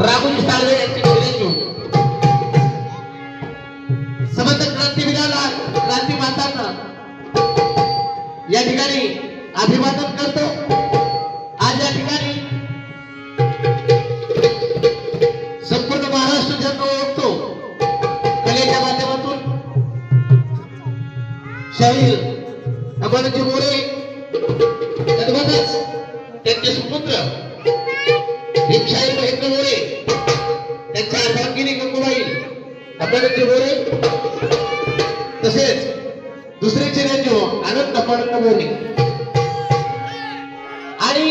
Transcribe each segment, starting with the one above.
राघुजी साळवे यांचे चिरंजीव समर्थ क्रांतीवीराला क्रांती मातांना या ठिकाणी अभिवादन करतो। आज या ठिकाणी संपूर्ण महाराष्ट्र जन्म ओळखतो कलेच्या माध्यमातून शाहीर अमरजी मोरे तद्वतच त्यांचे सुपुत्र एक शाहीर महेंद्र मोरे त्यांच्या अर्धांगिनी गंगूबाई अमरजी मोरे तसेच दुसरे चिरंजीव आनंद अमरजी मोरे आणि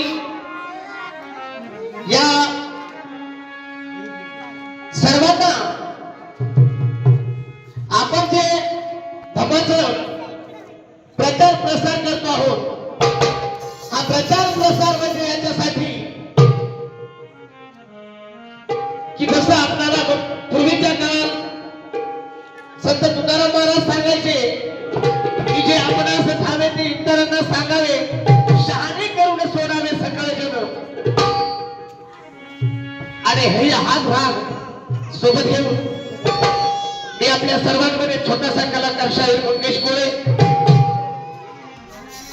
या सर्वांना आपण जे धम्माचं प्रचार प्रसार करतो आहोत हा प्रचार प्रसार म्हणजे याच्यासाठी की कसं आपल्याला पूर्वीच्या काळात संत तुकाराम महाराज सांगायचे की जे आपण असं ठावे ते इतरांना सांगावे शहाणे करून सोडावे सकाळ जण आणि हे हाच भाग सोबत घेऊन ते आपल्या सर्वांमध्ये छोटासा कलाकार शाहीर मंगेश कोळे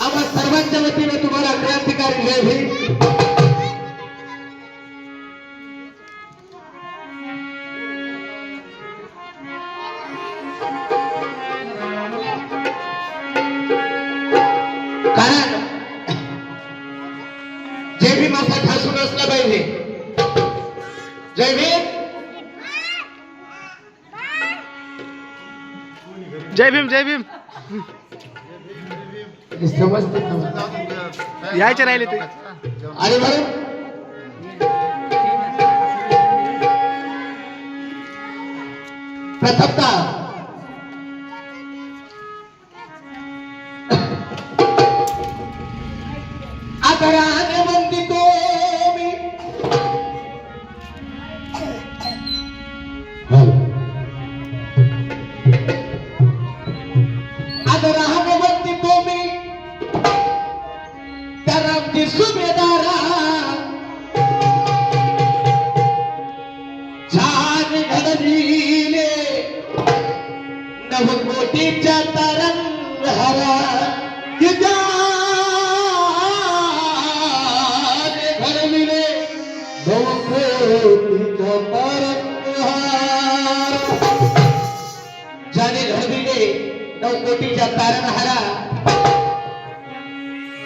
आम्हा सर्वांच्या वतीने तुम्हाला क्रांतिकारी जय भीम। कारण जय भीम असा ठासून असला पाहिजे। जय भीम जय भीम जय भीम समजते यायचे राहिले ते अरे बरं प्रथमतः आदराने वंदितो मी आदराने वंदितो मी त्या रामजी सुभेदारा छान घडविले नवकोटीच्या तारणहारा घडविले नवकोटीच्या तारणहार ज्याने घडविले नवकोटीच्या तारणहारा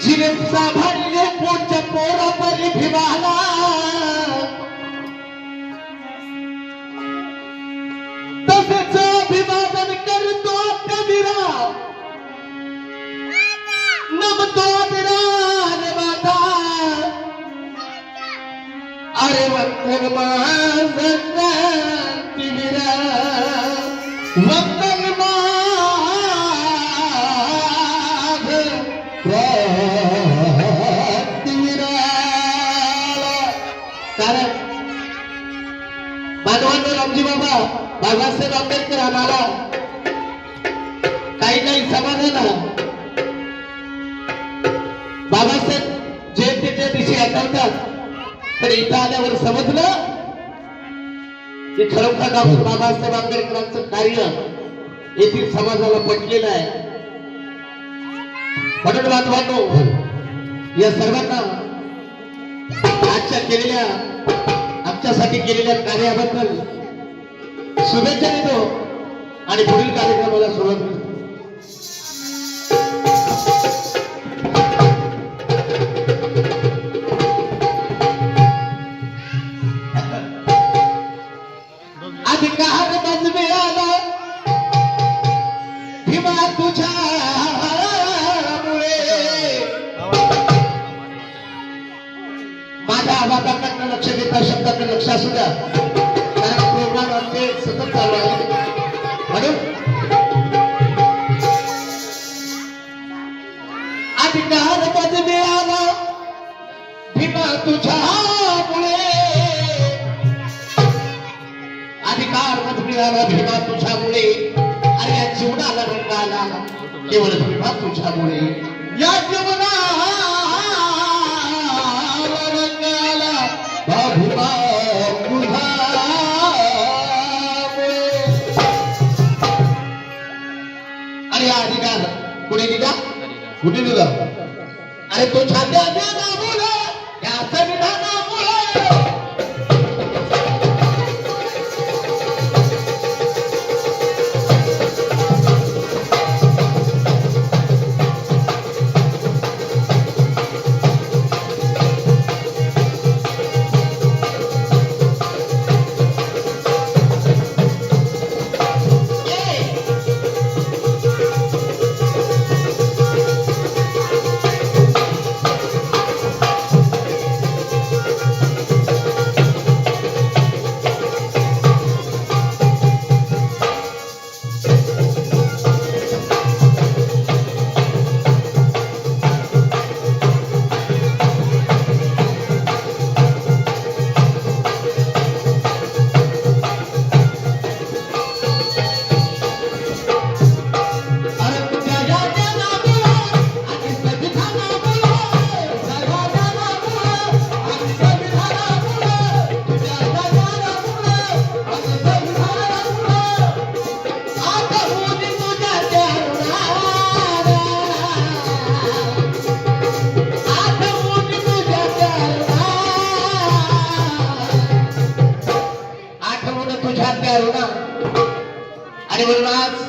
जिने सांभाळले पोटच्या पोरापरी भीमाला तसेच अभिवादन करतो कबीरा नमतो विराज माता अरे वंदन माझ क्रांतीवीरा वंदन कारण मानवाने रामजी बाबा बाबासाहेब आंबेडकर आम्हाला काही समाजाला बाबासाहेब जयंतीच्या दिवशी आठवतात तर इथं आल्यावर समजलं की खरोखर बाबासाहेब आंबेडकरांचं कार्य येथील समाजाला पटलेलं आहे। म्हणून बांधवांनो या सर्वांना आजच्या केलेल्या आमच्यासाठी केलेल्या कार्याबद्दल शुभेच्छा देतो आणि पुढील कार्यक्रमाला सुरुवात करतो। अधिकार मज मिळाला भीमा तुझ्यामुळे माझ्या आवाजाकडनं लक्ष देता शब्दाकडे लक्ष असू द्या कारण प्रोग्राम आमचे सतत चालू आहे। म्हणून अधिकार मज मिळाला भीमा तुझ्यामुळे अधिकार मज मिळाला भीमा तुझ्यामुळे अरे या जीवनाला रंग आला केवळ भीमा तुझ्यामुळे या जीवनाला रंग आला भीमा तुझा कुठे तुला अरे तो छात्या मुलं या संविधानामुळे आणि म्हणून आज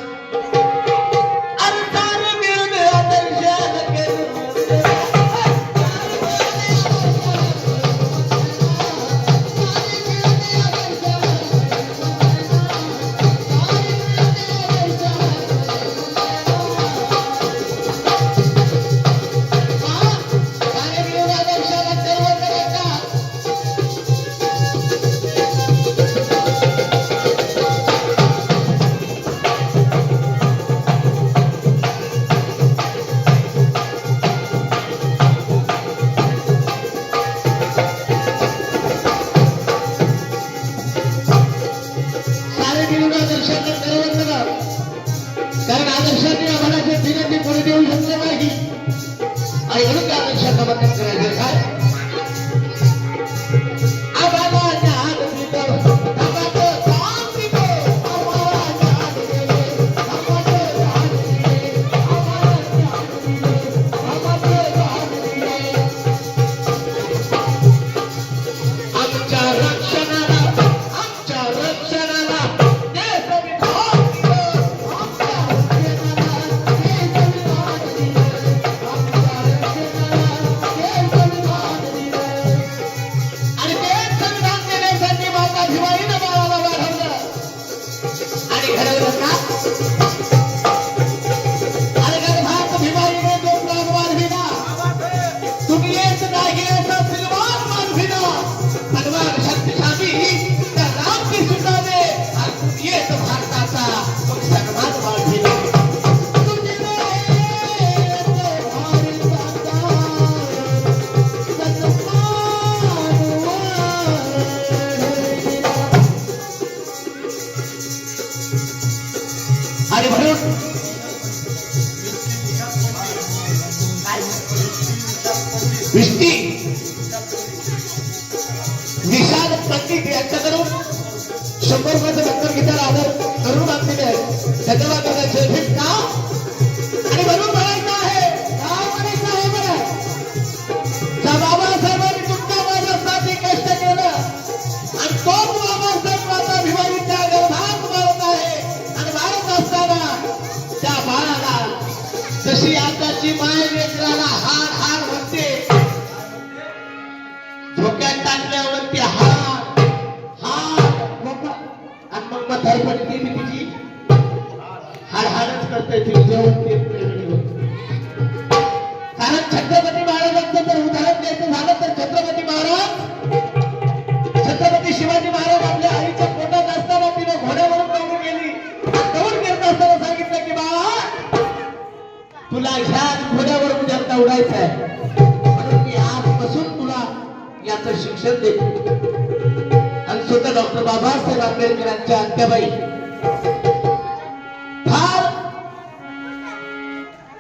कारण आदर्शाने आम्हाला जे दिले ते कोणी देऊ शकले नाही आणि म्हणून त्या आदर्शाचं बंधन करायचं काय आम्हाला ज्ञान दिलं धर्माचं काम दिलं आम्हाला ज्ञान दिलं धर्माचं ज्ञान दिलं आम्हाला ज्ञान दिलं धर्माचं ज्ञान दिलं आमच्या रक्षणाला आणि म्हणून विष्टी विशाल पंडित यांच्याकडून 100 रुपयाचं दत्तर घेताना आदर करून आणलेले आहे त्याच्या बाबतीत भेट का आणि म्हणून म्हणायचं आहे काय म्हणायचं आहे बरं त्या बाबासाहेबांनी तुमच्या माझ्यासाठी कष्ट केलं आणि तोच बाबासाहेब माझा भिवारीच्या गर्भात मारत आहे आणि मारत असताना त्या बाळाला जशी आताची माय लेकराला हाड हाड म्हणते धोक्यात टाकल्यावरती हाड हाड आणि मग म्हातारी पडते मी तिची हाड हाडच करते ती जेवण ते कारण छत्रपती महाराजांचं जर उदाहरण द्यायचं झालं तर छत्रपती महाराज छत्रपती शिवाजी महाराज आपल्या आईच्या पोटात असताना तिने घोड्यावरून दौडून गेली दौड घेत असताना सांगितलं की बाळा तुला ह्या घोड्यावर उद्या दौडायचं आहे म्हणून मी आजपासून तुला याचं शिक्षण देतो आणि स्वतः डॉक्टर बाबासाहेब आंबेडकरांच्या आत्याबाई फार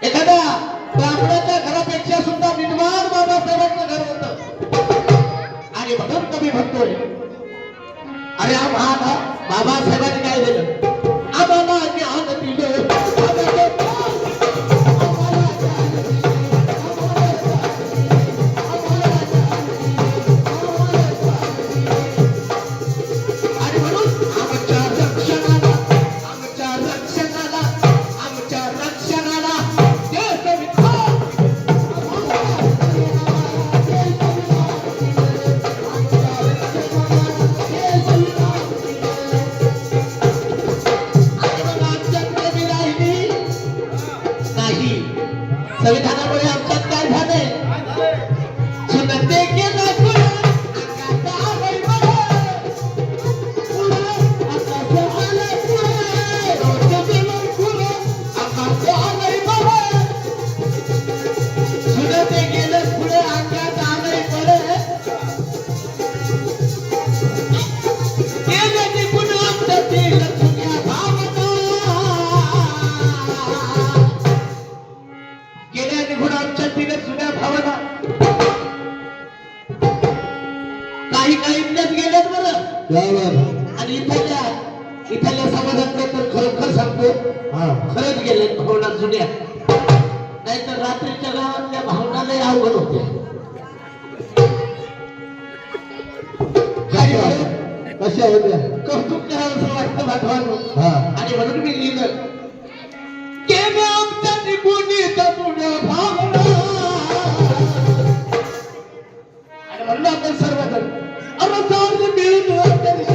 एखाद्या ब्राह्मणाच्या घरापेक्षा सुद्धा विद्वान बाबासाहेबांचं घर होतं आणि म्हणून कमी म्हणतोय अरे आम्हाला बाबासाहेबांनी काय दिलं आम्हाला ज्ञान दिलं आम्हाला ज्ञान दिलं संविधानामुळे आमच्यात काय झालंय सुनते केलं पुढं, अंगात आलंय बरं. पुढं, अंगात आलंय पुढं. रोजचं दिलं पुढं, अंगात आलंय बरं. सुनते गेलं पुढं, अंगात आलंय बरं. गेलं निघून आमचं दिलं जुन्या भावना. गेल्या निघून आमच्या दिलं जुन्या भावना. काही इथल्याच गेल्यात बरं. आणि इथल्या समाजातले तर खरोखर सांगतो खरंच गेले भावना जुन्या. नाहीतर रात्रीच्या गावातल्या भावना लय अवघड होत्या. कशा होत्या? कौतुक करावं वाटतं बांधवांनो. आणि म्हणून मी लिहिलं गेल्या आमच्या निघून जुन्या भावना. आणि म्हणलं आपण सर्वजण अरे चार मिळून दर्शन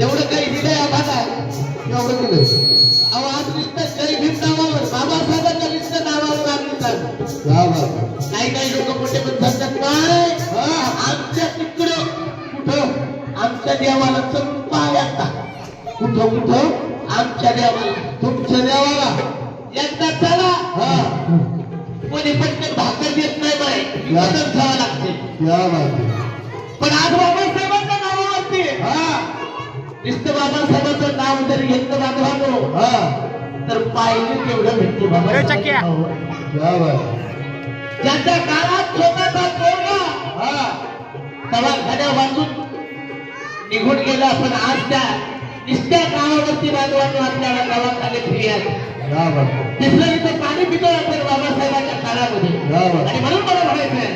एवढं काही दिलंय आम्हाला. एवढं दिलंय. अहो आज नुसतं जय भीम नावावर बाबासाहेबांच्या नुसतं नावावर आम्ही काही लोक मोठे पण सांगतात काय आमच्या तिकडं कुठं आमच्या देवाला चंपा येता. कुठं आमच्या देवाला तुमच्या देवाला एकदा चला कोणी पटकन भाकर देत नाही बाई मदत घ्यावं लागते. पण आज बाबासाहेबांच्या नावावरती नुसतं बाबासाहेबांचं नाव जरी घेतलं बांधवानो तर पाहिजे तेवढं भेटते बाबा. ज्याच्या काळात स्वतःचा पोरगा दवाखान्या वाचून निघून गेला पण आज त्या नुसत्या गावावरती बांधवांनो आपल्याला दवाखाने फ्री आहे. तिथलं इथं पाणी पितो आपण बाबासाहेबांच्या काळामध्ये. आणि म्हणून मला म्हणायचंय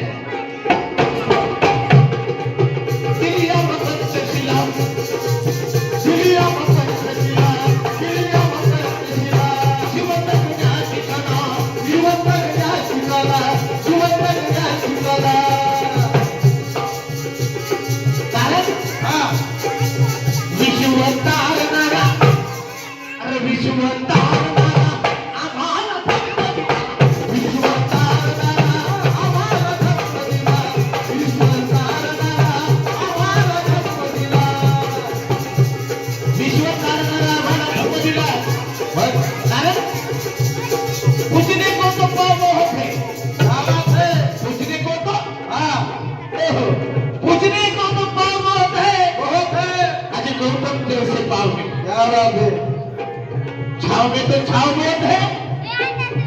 छाव में तो छाव बहुत है.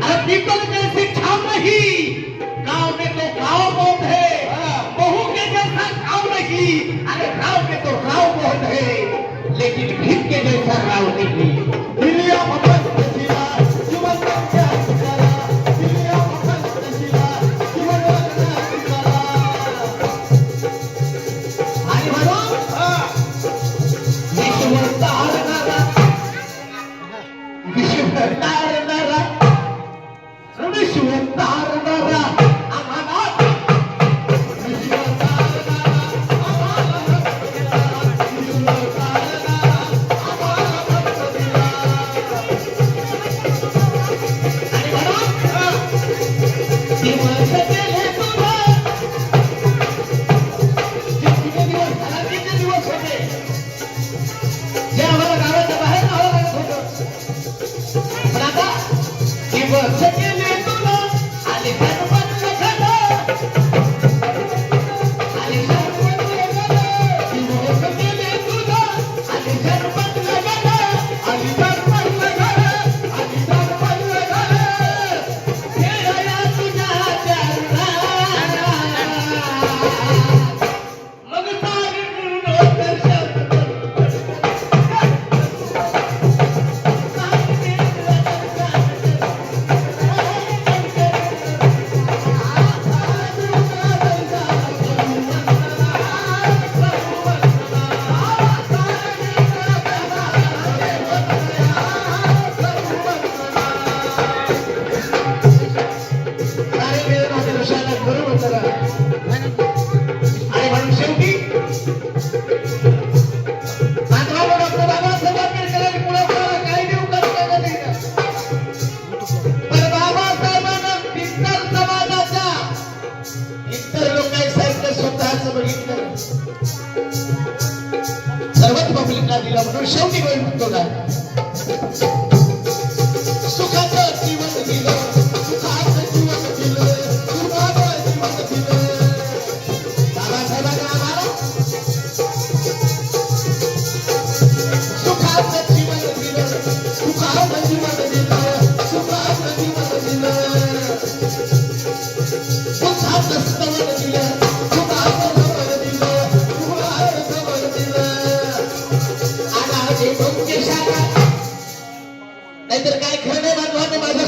अरे पीपल जैसी छाव नहीं, गांव में तो गांव बहुत है. बहू के जैसा गांव नहीं, अरे गांव में तो गांव बहुत है, लेकिन भीम के जैसा गांव नहीं. दिलिया भगत शिला जीवन का क्या करा. दिलिया भगत शिला जीवन का क्या करा. आणि म्हणून शेवटी वेळ म्हणतो काय सुखाचं जीवन दिलं सुखाचं जीवन दिलं सुखाचं जीवन दिलं बाबासाहेबांना आम्हाला सुखाचं जीवन दिलं सुखाचं जीवन दिलं सुखाचं जीवन दिलं सुखाचं स्तवन दिलं सुखाचं स्तवन दिलं सुखाचं स्तवन दिलं आला जे भोंगे शाखा नाहीतर काय खरं नाही बांधवाने माझं